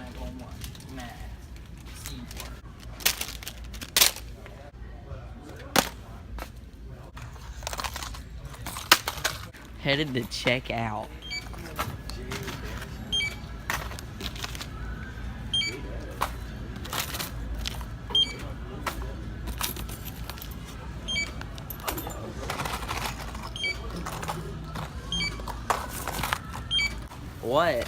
911 Max Seaboard. Headed to check out. What?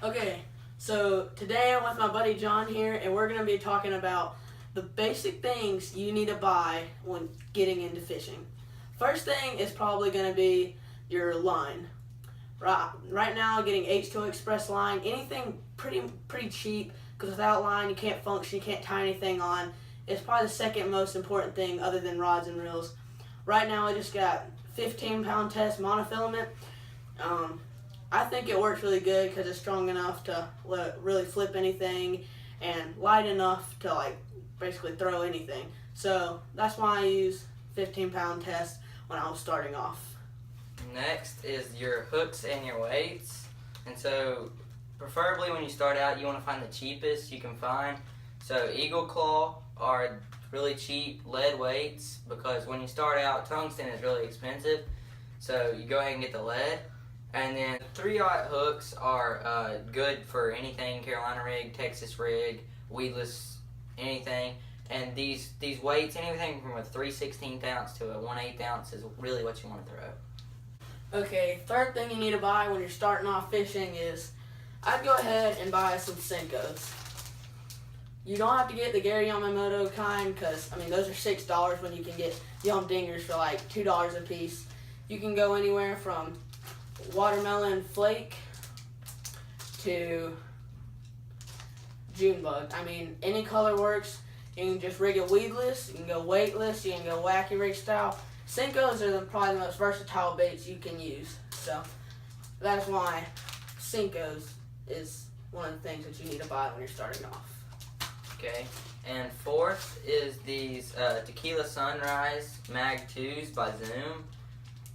Okay, so today I'm with my buddy John here, and we're going to be talking about the basic things you need to buy when getting into fishing. First thing is probably going to be your line. Right now, getting H2O Express line, anything pretty cheap, because without line you can't function, you can't tie anything on. It's probably the second most important thing other than rods and reels. Right now I just got 15-pound test monofilament. I think it works really good because it's strong enough to really flip anything and light enough to like basically throw anything. So that's why I use 15-pound test when I was starting off. Next is your hooks and your weights. And so preferably when you start out you want to find the cheapest you can find. So Eagle Claw are really cheap lead weights because when you start out tungsten is really expensive. So you go ahead and get the lead. And then 3/0 hooks are good for anything, Carolina rig, Texas rig, weedless, anything. And these weights, anything from a 3/16 ounce to a 1/8 ounce is really what you want to throw. Okay, third thing you need to buy when you're starting off fishing is, I'd go ahead and buy some Senkos. You don't have to get the Gary Yamamoto kind because, I mean, those are $6 when you can get Yum Dingers for like $2 a piece. You can go anywhere from watermelon flake to June bug. I mean, any color works. You can just rig it weedless, you can go weightless, you can go wacky rig style. Senkos are probably the most versatile baits you can use. So that's why Senkos is one of the things that you need to buy when you're starting off. Okay, and fourth is these Tequila Sunrise Mag 2s by Zoom.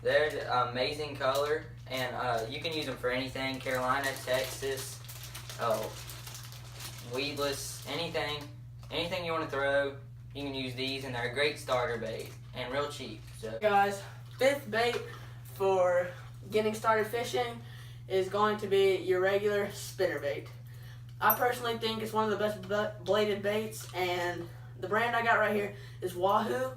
They're amazing color, and you can use them for anything, Carolina, Texas, weedless, anything you want to throw, you can use these, and they're a great starter bait, and real cheap. So. Guys, fifth bait for getting started fishing is going to be your regular spinnerbait. I personally think it's one of the best bladed baits, and the brand I got right here is Wahoo,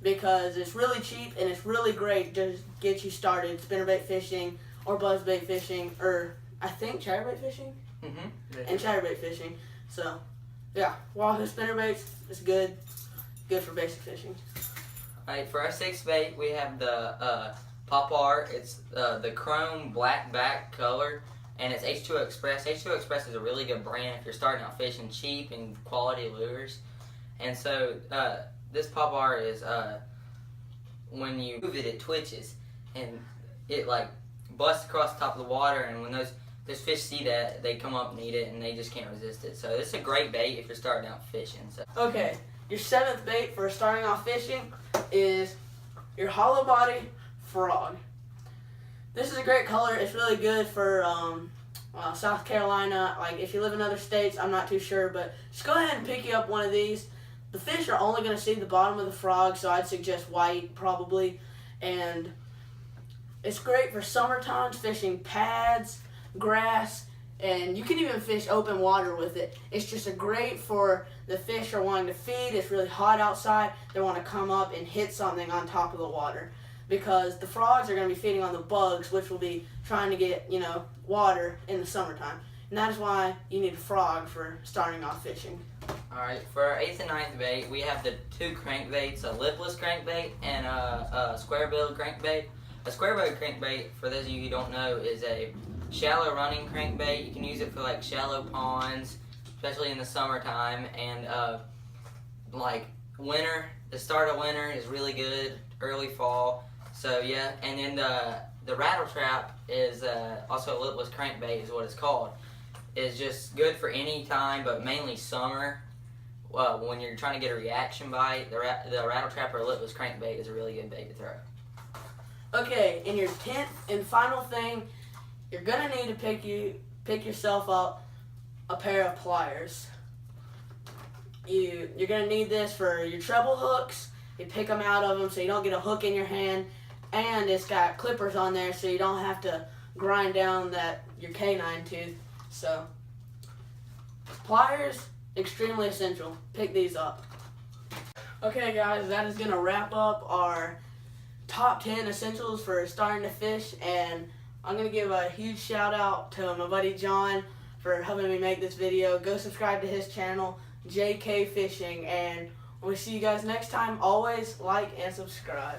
because it's really cheap and it's really great to get you started spinnerbait fishing or buzzbait fishing, or I think chatterbait fishing and chatterbait fishing. So yeah, Wahoo spinnerbaits is good for basic fishing. Alright, for our sixth bait we have the Pop Art. It's the chrome black back color, and it's H2O Express. H2O Express is a really good brand if you're starting out fishing, cheap and quality lures. And so this Pop Art is when you move it, it twitches and it like busts across the top of the water, and when those fish see that, they come up and eat it, and they just can't resist it. So this is a great bait if you're starting out fishing. So. Okay, your seventh bait for starting off fishing is your hollow body frog. This is a great color. It's really good for South Carolina. Like if you live in other states, I'm not too sure, but just go ahead and pick you up one of these. The fish are only going to see the bottom of the frog, so I'd suggest white probably. And it's great for summertime fishing pads, grass, and you can even fish open water with it. It's just great for the fish are wanting to feed. It's really hot outside. They want to come up and hit something on top of the water, because the frogs are going to be feeding on the bugs, which will be trying to get, water in the summertime. And that is why you need a frog for starting off fishing. Alright, for our 8th and 9th bait, we have the two crankbaits, a lipless crankbait and a square-billed crankbait. A square-billed crankbait, for those of you who don't know, is a shallow running crankbait. You can use it for like shallow ponds, especially in the summertime, and like winter, the start of winter is really good, early fall. So yeah, and then the rattle trap is also a lipless crankbait is what it's called. It's just good for any time, but mainly summer. When you're trying to get a reaction bite, the rattle trap or lipless crankbait is a really good bait to throw. Okay, and your 10th and final thing, you're going to need to pick you pick yourself up a pair of pliers. You're going to need this for your treble hooks. You pick them out of them so you don't get a hook in your hand, and it's got clippers on there so you don't have to grind down your canine tooth. So pliers, extremely essential. Pick these up. Okay guys, that is going to wrap up our top 10 essentials for starting to fish, and I'm going to give a huge shout out to my buddy John for helping me make this video. Go subscribe to his channel, JK Fishing, and when we see you guys next time, always like and subscribe.